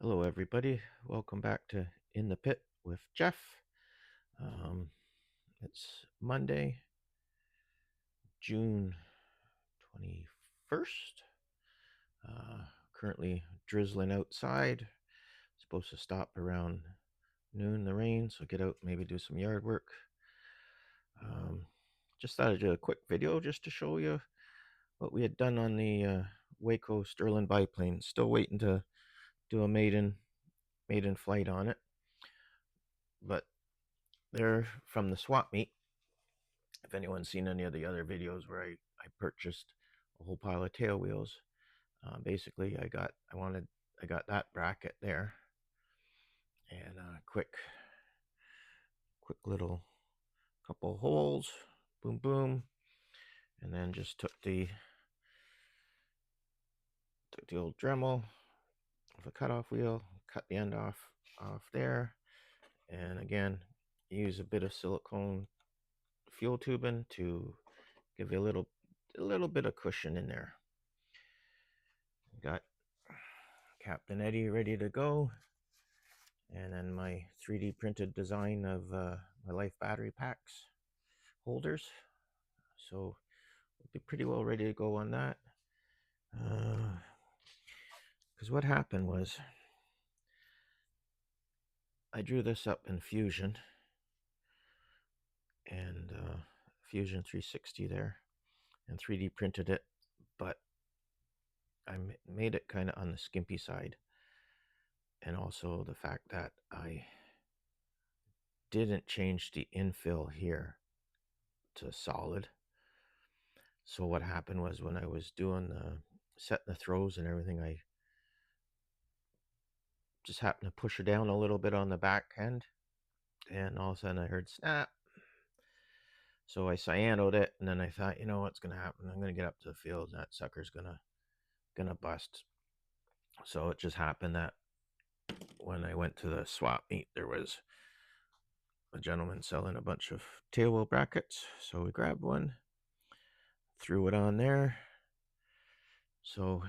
Hello, everybody. Welcome back to In the Pit with Jeff. Um, it's Monday, June 21st. Currently drizzling outside. Supposed to stop around noon, the rain, so get out, maybe do some yard work. Just thought I'd do a quick video just to show you what we had done on the Waco Sterling biplane. Still waiting to do a maiden flight on it, but they're from the swap meet. If anyone's seen any of the other videos where I purchased a whole pile of tail wheels, basically I got that bracket there, and quick little couple holes, boom boom, and then just took the old Dremel with a cutoff wheel, cut the end off there, and again use a bit of silicone fuel tubing to give you a little bit of cushion in there. Got Captain Eddie ready to go, and then my 3D printed design of my life battery packs holders. So we'll be pretty well ready to go on that. Because what happened was I drew this up in Fusion and Fusion 360 there, and 3D printed it, but I made it kind of on the skimpy side, and also the fact that I didn't change the infill here to solid. So what happened was when I was doing setting the throws and everything, I just happened to push her down a little bit on the back end, and all of a sudden I heard snap. So I cyanoed it, and then I thought, you know what's gonna happen? I'm gonna get up to the field, and that sucker's gonna bust. So it just happened that when I went to the swap meet, there was a gentleman selling a bunch of tail wheel brackets. So we grabbed one, threw it on there. So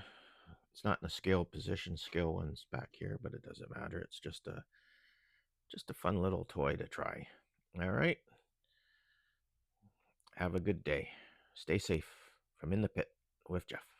it's not in a scale position. Scale one's back here, but it doesn't matter. It's just a fun little toy to try. All right. Have a good day. Stay safe. From In the Pit with Jeff.